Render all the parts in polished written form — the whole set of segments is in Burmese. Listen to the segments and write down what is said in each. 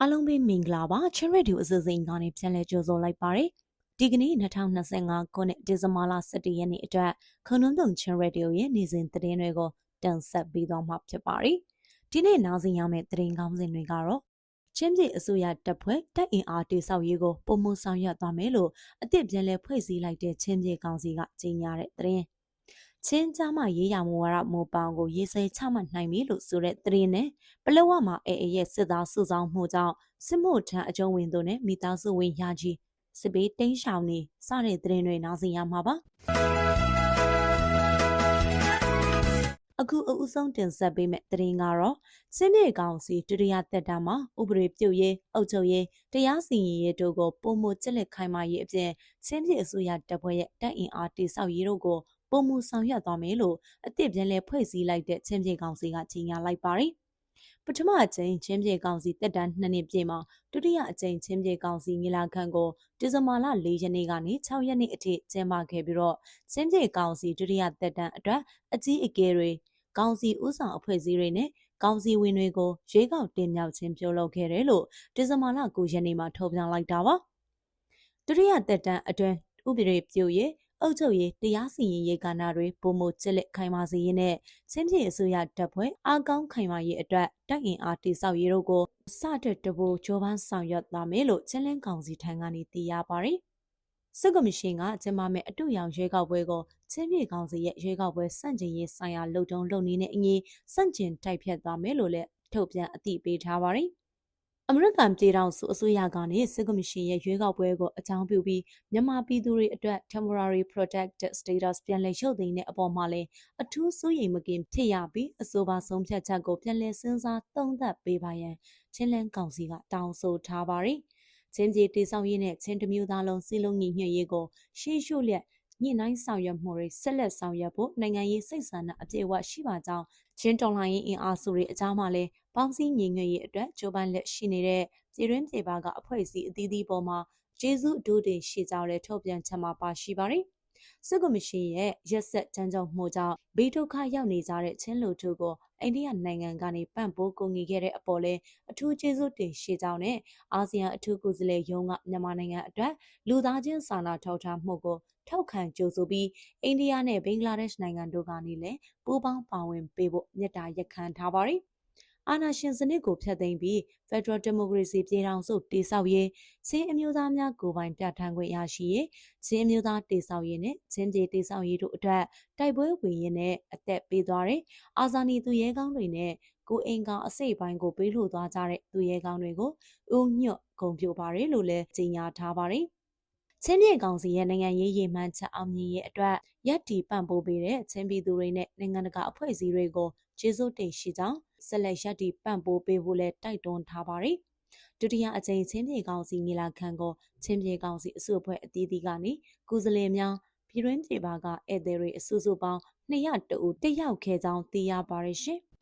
အားလုံးပဲမင်္ဂလာပါချင်းရေဒီယိုအစီအစဉ်ကနေပြန်လည်ကြိုဆိုလိုက်ပါတယ်ဒီကနေ့2025ခုနှစ်ဒီဇင်ဘာလ17ရက်နေ့အတွက်ခွန်နှုံးတုံချင်းရေဒီယိုရဲ့နေ့စဉ်သတင်းတွေကိုတင်ဆက်ပေးသွားမှာဖြစ်ပါတယ်ဒီနေ့နားဆင်ရမယ့်သတင်းကောင်းစဉ်တွေကတော့ချင်းပြည်အစိုးရတပ်ဖွဲ့တပ်အင်အားတိစောက်ရေးကိုပုံမှုဆောင်ရွက်သွားမယ်လို့အသစ်ပြန်လည်ဖွဲ့စည်းလိုက်တဲ့ချင်းပြည်ကောင်စီကကြေညာတဲ့သတင်းချင်းကြားမှရေးရမှုဝါဒမိုးပေါင်းကိုရေးဆွဲချမှတ်နိုင်ပြီလို့ဆိုတဲ့သတင်းနဲ့ပလောဝမှာအေရဲ့စစ်သားစုဆောင်မှုကြောင့်စစ်မှုထမ်းအကျုံးဝင်တို့နဲ့မိသားစုဝင်ရာကြီးစစ်ဘေးတိမ်းရှောင်နေစတဲ့သတင်းတွေနားဆင်ရမှာပါအခုအဦးဆုံးတင်ဆက်ပေးမယ့်သတင်းကတော့စစ်မြေကောင်စီဒုတိယသက်တမ်းမှာဥပဒေပြုရေးအုပ်ချုပ်ရေးတရားစီရင်ရေးတို့ကိုပုံမှုကျက်လက်ခိုင်မာရေးအပြင်ချင်းပြည်အစိုးရတပ်ဖွဲ့ရဲ့တပ်အင်အားတိစောက်ရေးတို့ကိုပုံမှုဆောင်ရွက်သွားမယ်လို့အသစ်ပြန်လည်ဖွဲ့စည်းလိုက်တဲ့ချင်းပြည်ကောင်စီကကြေညာလိုက်ပါတယ်ပထမအကြိမ်ချင်းပြည်ကောင်စီတက်တန်း2နှစ်ပြည့်မှာဒုတိယအကြိမ်ချင်းပြည်ကောင်စီညီလာခံကိုဒီဇင်ဘာလ4ရက်နေ့ကနေ6ရက်နေ့အထိကျင်းပခဲ့ပြီးတော့ချင်းပြည်ကောင်စီဒုတိယတက်တန်းအတွက်အကြီးအကဲတွေကောင်စီဦးဆောင်အဖွဲ့အစည်းတွေနဲ့ကောင်စီဝင်တွေကိုရွေးကောက်တင်မြှောက်ခြင်းပြုလုပ်ခဲ့တယ်လို့ဒီဇင်ဘာလ9ရက်နေ့မှာထုတ်ပြန်လိုက်တာပါဒုတိယတက်တန်းအတွင်းဥပဒေပြုရေးအုပ်ချုပ်ရေးတရားစီရင်ရေးကဏ္ဍတွေပုံမှုကျက်လက်ခိုင်မာစေရေးနဲ့ချင်းပြည်အစိုးရတပ်ဖွဲ့အားကောင်းခိုင်မာရေးအတွက်တပ်အင်အားတိစောက်ရေးတို့ကိုစတဲ့တဘူဂျိုးပန်းဆောင်ရွက်သွားမယ်လို့ချင်းလင်းကောင်စီထံကနေသိရပါတယ်။စစ်ကော်မရှင်ကကျင်းပမဲ့အတူရောင်ရွေးကောက်ပွဲကိုချင်းပြည်ကောင်စီရဲ့ရွေးကောက်ပွဲစန့်ကျင်ရေးဆိုင်ရာလှုပ်ထုံးလုပ်နည်းနဲ့အညီစန့်ကျင်တိုက်ဖြတ်သွားမယ်လို့လည်းထုတ်ပြန်အသိပေးထားပါတယ်။အမေရိကန်ပြည်ထောင်စုအစိုးရကနေစစ်ကော်မရှင်ရဲ့ရွေးကောက်ပွဲကိုအကြောင်းပြုပြီးမြန်မာပြည်သူတွေအတွက် temporary protected status ပြန်လည်ရုပ်သိမ်းတဲ့အပေါ်မှာလည်းအထူးစိုးရိမ်မကင်းဖြစ်ရပြီးအဆိုပါဆုံးဖြတ်ချက်ကိုပြန်လည်စဉ်းစားသုံးသပ်ပေးပါရန်ချင်းလန်းကောင်စီကတောင်းဆိုထားပါတယ်။ချင်းပြည်တည်ဆောက်ရေးနဲ့ချင်းတမျိုးသားလုံးစီလုံးညီညွတ်ရေးကိုရှေ့ရှုလျက်ညှိနှိုင်းဆောင်ရွက်မှုတွေဆက်လက်ဆောင်ရွက်ဖို့နိုင်ငံရေးစိတ်ဆန္ဒအပြည့်အဝရှိပါကြောင်းချင်းတော်လှန်ရေးအင်အားစုတွေအကြောင်းမှလည်းပေါင်းစည်းညီညွတ်ရေးအတွက်ကြိုးပမ်းလက်ရှိနေတဲ့ပြည်တွင်းပြည်ပကအဖွဲ့အစည်းအသီးသီးပေါ်မှာကျေးဇူးအထူးတင်ရှိကြောင်းလည်းထုတ်ပြန်ချက်မှာပါရှိပါတယ်။စစ်ကော်မရှင်ရဲ့ရက်ဆက်ကြမ်းကြုတ်မှုကြောင့်ဘေးဒုက္ခရောက်နေကြတဲ့ချင်းလူထုကိုအိန္ဒိယနိုင်ငံကနေပံ့ပိုးကူညီခဲ့တဲ့အပေါ်လည်းအထူးကျေးဇူးတင်ရှိကြောင်းနဲ့အာဆီယံအထူးကိုယ်စားလှယ်ရုံးကမြန်မာနိုင်ငံအတွက်လူသားချင်းစာနာထောက်ထားမှုကိုထောက်ခံကြိုဆိုပြီးအိန္ဒိယနဲ့ဘင်္ဂလားဒေ့ရှ်နိုင်ငံတို့ကနေလည်းပူးပေါင်းပါဝင်ပေးဖို့မြစ်တာရက်ခံထားပါတယ်။အာဏာရှင်စနစ်ကိုဖျက်သိမ်းပြီး Federal Democracy ပြည်ထောင်စုတည်ဆောက်ရေးချင်းအမျိုးသားများကိုယ်ပိုင်ပြဋ္ဌာန်းခွင့်ရရှိရေးချင်းအမျိုးသားတည်ဆောက်ရေးနဲ့ချင်းပြည်တည်ဆောက်ရေးတို့အတွက်တိုက်ပွဲဝင်ရင်းနဲ့အသက်ပေးသွားတဲ့အာဇာနည်သူရဲကောင်းတွေနဲ့ကိုအင်ကောင်အစိတ်ပိုင်းကိုပေးလို့သွားကြတဲ့သူရဲကောင်းတွေကိုဦးညွတ်ဂုဏ်ပြုပါတယ်လို့လည်းကြေညာထားပါတယ်ချင်းပြည်ကောင်စီရဲ့နိုင်ငံရေးရည်မှန်းချက်အောင်မြင်ရေးအတွက်ရပ်တည်ပံ့ပိုးပေးတဲ့ချင်းပြည်သူတွေနဲ့နိုင်ငံတကာအဖွဲ့အစည်းတွေကိုကျေးဇူးတင်ရှိကြောင်းဆက်လက်ရပ်တည်ပံ့ပိုးပေးဖို့လည်းတိုက်တွန်းထားပါတယ်။ဒုတိယအကြိမ်ချင်းပြည်ကောင်စီညီလာခံကိုချင်းပြည်ကောင်စီအစုအဖွဲ့အသီးသီးကနေကိုယ်စားလှယ်များပြည်တွင်းပြည်ပကဧည့်သည်တွေအစုစုပေါင်း200ဦးတက်ရောက်ခဲ့ကြောင်းသိရပါတယ်ရှင်။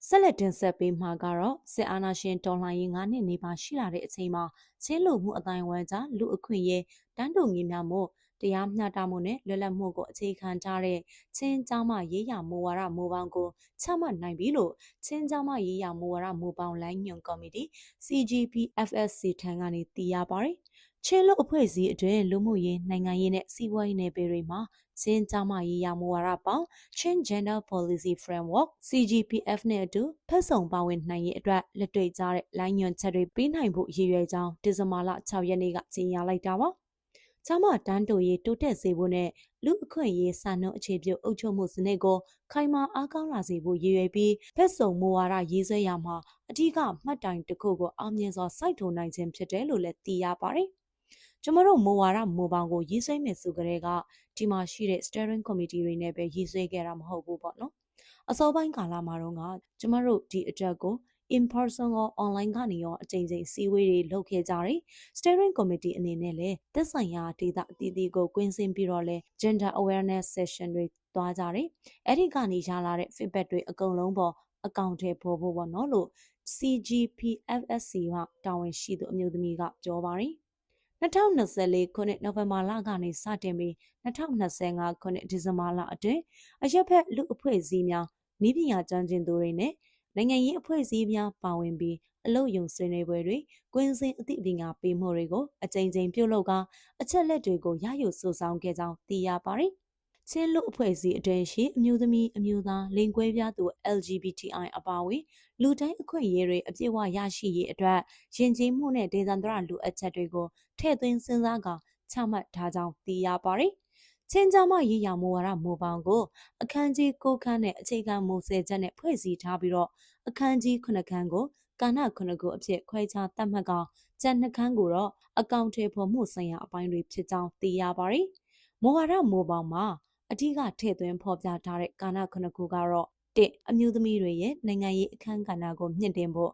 ဆက်လက်တင်ဆက်ပေးမှာကတော့စစ်အာဏာရှင်တော်လှန်ရေး9နှစ်နေပါရှိလာတဲ့အချိန်မှာချင်းလူမှုအတိုင်းအဝန်းကြားလူအခွင့်အရေးတန်းတူညီမျှမှုတရားမျှတမှုနဲ့လွတ်လပ်မှုကိုအခြေခံထားတဲ့ချင်းကျောင်းမရေးရမူဝါဒမူပေါင်းကိုချမှတ်နိုင်ပြီလို့ချင်းကျောင်းမရေးရမူဝါဒမူပေါင်းလိုင်းညွှန်ကော်မတီ CGPFSC ထံကနေသိရပါတယ်။ချင်းလူအဖွဲ့အစည်းအတွင်းလူမှုရေးနိုင်ငံရေးနဲ့စီးပွားရေးနယ်ပယ်တွေမှာချင်းကျောင်းမရေးရမူဝါဒပေါင်း Chin Gender Policy Framework CGPF နဲ့အတူဖက်ဆောင်ပါဝင်နိုင်ရေးအတွက်လက်တွေ့ကျတဲ့လိုင်းညွှန်ချက်တွေပေးနိုင်ဖို့ရည်ရွယ်ကြောင်းဒီဇင်ဘာလ6ရက်နေ့ကကြေညာလိုက်တာပါ။ကျောင်းမတန်းတူရေးတိုးတက်စေဖို့နဲ့လူအခွင့်အရေးစာနှုန်းအခြေပြုအုပ်ချုပ်မှုစနစ်ကိုခိုင်မာအားကောင်းလာစေဖို့ရည်ရွယ်ပြီးဖက်ဆောင်မူဝါဒရေးဆွဲရမှာအထူးမှတ်တိုင်တစ်ခုကိုအောင်မြင်စွာစိုက်ထူနိုင်ခြင်းဖြစ်တယ်လို့လည်းသိရပါတယ်။ကျမတို့မူဝါဒမူပေါင်းကိုရေးဆွဲမယ်ဆိုကြတဲ့ကဒီမှာရှိတဲ့ steering committee တွေနဲ့ပဲရေးဆွဲခဲ့တာမဟုတ်ဘူးပေါ့နော်။အစောပိုင်းကာလမှာတော့ကျမတို့ဒီအတွက်ကိုin person ရော online ကနေရောအကြိမ်ကြိမ်စည်းဝေးတွေလုပ်ခဲ့ကြတယ်။ Steering Committee အနေနဲ့လည်းသက်ဆိုင်ရာဒေသအသီးသီးကိုကွင်းဆင်းပြီးတော့လဲ Gender Awareness Session တွေသွားကြတယ်။အဲ့ဒီကနေရလာတဲ့ feedback တွေအကုန်လုံးပေါ်အကောင့်ထဲပေါ်ဖို့ပေါ့နော်လို့ CGPFSC ကတာဝန်ရှိသူအမျိုးသမီးကပြောပါတယ်။2024ခုနှစ်နိုဝင်ဘာလကနေစတင်ပြီး2025ခုနှစ်ဒီဇင်ဘာလအတွင်းအရက်ဖက်လူအဖွဲ့အစည်းများနည်းပညာကျွမ်းကျင်သူတွေနဲ့ နိုင်ငံရေးအဖွဲ့အစည်းများပါဝင်ပြီးအလုပ်ယုံဆွေးနွေးပွဲတွေကွင်းစင်အသိပညာပေးမှုတွေကိုအကြိမ်ကြိမ်ပြုလုပ်ကာအချက်လက်တွေကိုရယူစုဆောင်းခဲ့ကြောင်းသိရပါတယ်။ချင်းလူအဖွဲ့အစည်းအတွင်းရှိအမျိုးသမီးအမျိုးသားလိင်ကွဲပြားသူ LGBTI အပါအဝင်လူတိုင်းအခွင့်အရေးတွေအပြည့်အဝရရှိရေးအတွက်ယဉ်ကျေးမှုနဲ့ဒေသန္တရလူအပ်ချက်တွေကိုထည့်သွင်းစဉ်းစားကာချမှတ်ထားကြောင်းသိရပါတယ်။ချင်းကြမရေးရာမူဝါဒမူပေါင်းကိုအခန်းကြီး9ခန်းနဲ့အခြေခံမူ10ချက်နဲ့ဖွဲ့စည်းထားပြီးတော့အခန်းကြီး9ခန်းကိုကာဏ9ခုအဖြစ်ခွဲခြားသတ်မှတ်ကောင်ကျန်2ခန်းကိုတော့အကောင့်ထဲပေါ်မှုဆိုင်ရာအပိုင်းတွေဖြစ်ကြောင်းသိရပါတယ်။မူဝါဒမူပေါင်းမှာအထူးထည့်သွင်းဖော်ပြထားတဲ့ကာဏ9ခုကတော့1အမျိုးသမီးတွေရဲ့နိုင်ငံရေးအခမ်းကဏ္ဍကိုမြင့်တင်ဖို့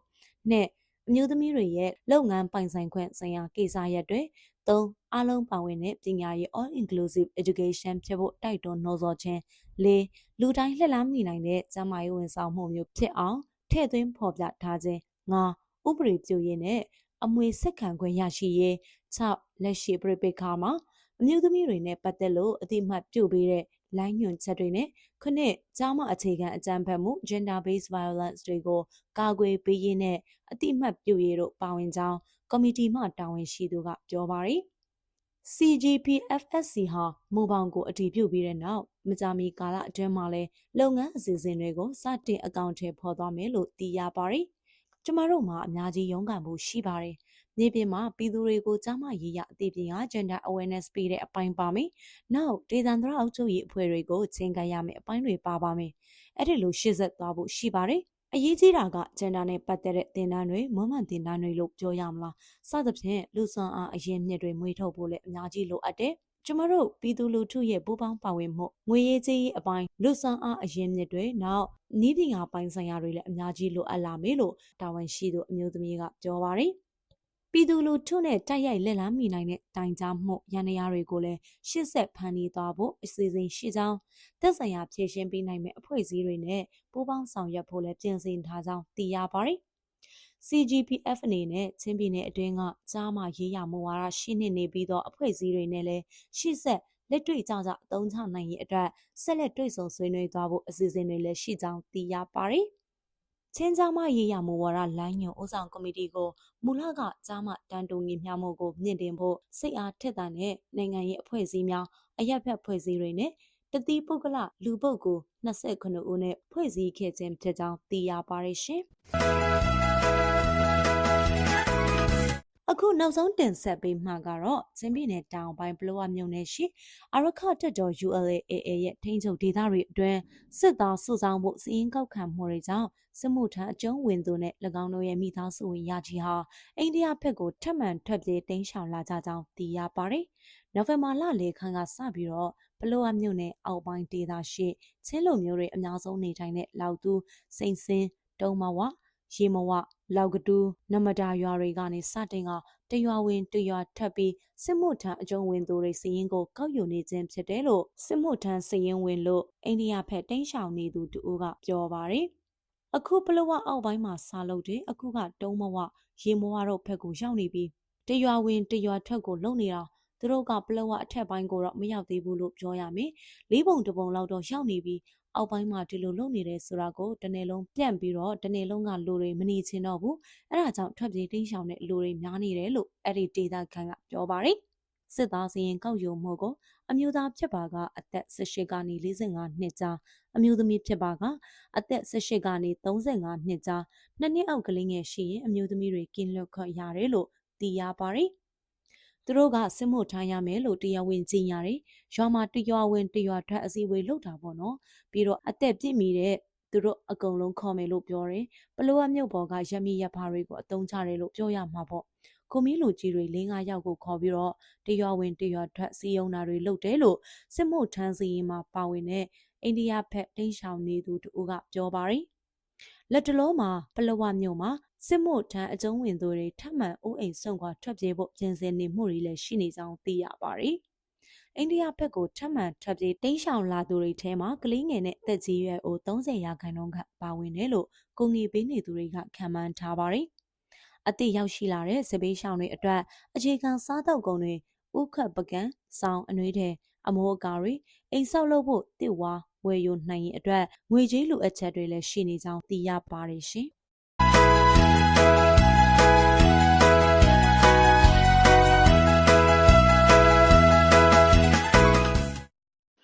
2အမျိုးသမီးတွေရဲ့လုပ်ငန်းပိုင်ဆိုင်ခွင့်ဆိုင်ရာကိစ္စရပ်တွေ3အားလုံးပါဝင်တဲ့ပညာရေး all inclusive education ဖြစ်ဖို့တိုက်တွန်းနှိုးဆော်ခြင်း4လူတိုင်းလှည့်လမ်းမိနိုင်တဲ့ကျန်းမာရေးဝန်ဆောင်မှုမျိုးဖြစ်အောင်ထည့်သွင်းဖော်ပြထားခြင်း5ဥပဒေပြုရေးနဲ့အမွေဆက်ခံခွင့်ရရှိရေး6လက်ရှိပြပိခါမှာအမျိုးသမီးတွေနဲ့ပတ်သက်လို့အတိအမှတ်ပြုပေးတဲ့လိုင်းညွှန်ချက်တွေနဲ့ခုနှစ်ကြားမအခြေခံအကြမ်းဖက်မှု gender based violence တွေကိုကာကွယ်ပေးရေးနဲ့အတိအမှတ်ပြုရေးတို့ပါဝင်ကြောင်းကော်မတီမှတာဝန်ရှိသူကပြောပါရယ် CGPFSC ဟာမူပေါင်းကိုအတည်ပြုပြီးတဲ့နောက်မကြာမီကာလအတွင်းမှာလည်းလုပ်ငန်းအစီအစဉ်တွေကိုစတင်အကောင့်ထဲပေါ်သွားမယ်လို့သိရပါတယ်။ကျမတို့မှာအများကြီးရုန်းကန်မှုရှိပါတယ်။မြေပြင်မှာပြည်သူတွေကိုကြားမရေးရအသိပညာ gender awareness ပေးတဲ့အပိုင်းပါမယ်။နောက်ဒေသန္တရအုပ်ချုပ်ရေးအဖွဲ့တွေကိုချင်းကပ်ရမယ့်အပိုင်းတွေပါပါမယ်။အဲ့ဒီလိုရှေ့ဆက်သွားဖို့ရှိပါတယ်။အရေးကြီးတာက gender နဲ့ပတ်သက်တဲ့သင်တန်းတွေမွမ်းမံသင်တန်းတွေလို့ပြောရမလားစသဖြင့်လူစွမ်းအားအရင်းမြစ်တွေမွေးထုတ်ဖို့လည်းအများကြီးလိုအပ်တယ်ကျမတို့ပြည်သူလူထုရဲ့ပူးပေါင်းပါဝင်မှုငွေရေးကြေးရေးအပိုင်းလူစွမ်းအားအရင်းမြစ်တွေနောက်နည်းပညာပိုင်းဆိုင်ရာတွေလည်းအများကြီးလိုအပ်လာမယ်လို့တာဝန်ရှိသူအမျိုးသမီးကပြောပါတယ်ပြည်သူလူထုနဲ့တိုက်ရိုက်လက်လန်းမိနိုင်တဲ့တိုင်ကြားမှုရန်ရာတွေကိုလည်းရှေ့ဆက်ဖန်တီးသွားဖို့အစီအစဉ်ရှိကြောင်းသက်ဆိုင်ရာဖြည့်ရှင်းပေးနိုင်မယ့်အဖွဲ့အစည်းတွေနဲ့ပူးပေါင်းဆောင်ရွက်ဖို့လည်းပြင်ဆင်ထားကြောင်းသိရပါတယ်။ CGPF အနေနဲ့ချင်းပြည်နယ်အတွင်းကကြားမရေးရာမူဝါဒရှင်းနေပြီးတော့အဖွဲ့အစည်းတွေနဲ့လည်းရှေ့ဆက်လက်တွေ့ကြအသုံးချနိုင်ရေးအတွက်ဆက်လက်တွေ့ဆုံဆွေးနွေးသွားဖို့အစီအစဉ်တွေလည်းရှိကြောင်းသိရပါတယ်။ချင်းကြားမရေးရာမူဝါဒလိုင်းညွှန်ဦးဆောင်ကော်မတီကိုမူလကကြားမတန်တူညီမျှမှုကိုမြင့်တင်ဖို့စိတ်အားထက်သန်တဲ့နိုင်ငံရေးအဖွဲ့အစည်းများအရက်ဖက်ဖွဲ့စည်းတွေနဲ့တတိပုဂ္ဂလလူပုဂ္ဂိုလ်29ဦးနဲ့ဖွဲ့စည်းခဲ့ခြင်းဖြစ်ကြောင်းသိရပါတယ်ရှင်။အခုနောက်ဆုံးတင်ဆက်ပေးမှာကတော့ချင်းပြည်နယ်တောင်ပိုင်းပလောဝမြို့နယ်ရှိအာရခတက်တော် ULAA ရဲ့ထိန်းချုပ်ဒေသတွေအတွင်းစစ်သားစုဆောင်မှုစီးရင်ကောက်ခံမှုတွေကြောင့်စစ်မှုထမ်းအကျုံးဝင်သူနဲ့၎င်းတို့ရဲ့မိသားစုဝင်ရကြီးဟာအိန္ဒိယဘက်ကိုထပ်မံထွက်ပြေးတိမ်းရှောင်လာကြကြောင်းသိရပါတယ်။နိုဝင်ဘာလလေခန့်ကစပြီးတော့ပလောဝမြို့နယ်အောက်ပိုင်းဒေသရှိချင်းလူမျိုးတွေအများဆုံးနေထိုင်တဲ့လောက်တူစိန်စင်းတုံးမဝရေမဝလောက်ကတူးနမဒါရွာတွေကနေစတင်ကတရွာဝင်တရွာထပ်ပြီးစစ်မှုထမ်းအကျုံးဝင်သူတွေစီရင်ကိုကောက်ယူနေခြင်းဖြစ်တယ်လို့စစ်မှုထမ်းစီရင်ဝင်လို့အိန္ဒိယဘက်တိမ်းရှောင်နေသူတူကပြောပါတယ်။အခုပလောဝအောက်ပိုင်းမှာစာလုပ်တယ်အခုကတုံးမဝရေမဝတို့ဘက်ကိုရောက်နေပြီးတရွာဝင်တရွာထွက်ကိုလုံနေတာသူတို့ကပလောဝအထက်ပိုင်းကိုတော့မရောက်သေးဘူးလို့ပြောရမယ်။လေးပုံတစ်ပုံလောက်တော့ရောက်နေပြီးအောက်ပိုင်းမှာဒီလိုလုပ်နေတယ်ဆိုတာကိုတနေ့လုံးပြန့်ပြီးတော့တနေ့လုံးကလူတွေမနေချင်တော့ဘူးအဲဒါကြောင့်ထွက်ပြေးတိမ်းရှောင်တဲ့လူတွေများနေတယ်လို့အဲ့ဒီဒေသခံကပြောပါတယ်စစ်သားစီရင်ကောက်ယူမှုကိုအမျိုးသားဖြစ်ပါကအသက်18ကနေ45နှစ်ကြားအမျိုးသမီးဖြစ်ပါကအသက်18ကနေ35နှစ်ကြားနှစ်နှစ်အောက်ကလေးငယ်ရှိရင်အမျိုးသမီးတွေကင်းလွတ်ခွင့်ရတယ်လို့သိရပါတယ်သူတို့ကစစ်မှုထမ်းရမယ်လို့တရားဝင်ကြီးညာတယ်။ရွာမှာတရွာဝင်တရွာထွက်အစည်းအဝေးလုပ်တာပေါ့နော်။ပြီးတော့အသက်ပြည့်မီတဲ့သူတို့အကုန်လုံးခေါ်မယ်လို့ပြောတယ်။ပလောဝမြို့ပေါ်ကရမီရဖာတွေကိုအတုံးချတယ်လို့ပြောရမှာပေါ့။ကိုမီလူကြီးတွေ၄-၅ယောက်ကိုခေါ်ပြီးတော့တရွာဝင်တရွာထွက်စီယုံတာတွေလုပ်တယ်လို့စစ်မှုထမ်းစီရင်မှာပါဝင်တဲ့အိန္ဒိယဘက်တိန့်ရှောင်နေသူတို့ကပြောပါတယ်။လက်တလုံးမှာပလောဝမြို့မှာစစ်မှုထမ်းအကျုံးဝင်သူတွေထပ်မံအိုးအိမ်ဆုံးခွာထွက်ပြေးဖို့ပြင်ဆင်နေမှုတွေလည်းရှိနေကြောင်းသိရပါတယ်။အိန္ဒိယဘက်ကိုထပ်မံထွက်ပြေးတိမ်းရှောင်လာသူတွေထဲမှာကလေးငယ်နဲ့သက်ကြီးရွယ်အို30%ခန့်ပါဝင်တယ်လို့ကိုငီပေးနေသူတွေကခန့်မှန်းထားပါတယ်။အသည့်ရောက်ရှိလာတဲ့စစ်ဘေးရှောင်တွေအတွက်အခြေခံစားတောက်ကုန်တွေဥခတ်ပကံစောင်းအနှွေးတဲ့အမိုးအကာတွေအိမ်ဆောက်လုပ်ဖို့တစ်ဝါ ဝယ်ယူနိုင်ရင်အတွက်ငွေကြေးလိုအပ်ချက်တွေလည်းရှိနေကြောင်းသိရပါတယ်ရှင်။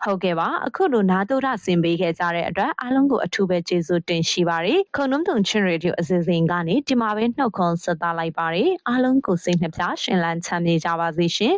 ဟုတ်ကဲ့ပါအခုလိုနာတော်ရဆင်ပေးခဲ့ကြတဲ့အတွက်အားလုံးကိုအထူးပဲကျေးဇူးတင်ရှိပါတယ်ခုံနှုံတုံချင်းရေဒီယိုအစီအစဉ်ကနေဒီမှာပဲနှုတ်ခွန်းဆက်သလိုက်ပါတယ်အားလုံးကိုစိတ်နှပြရှင်လန်းချမ်းမြေကြပါစေရှင်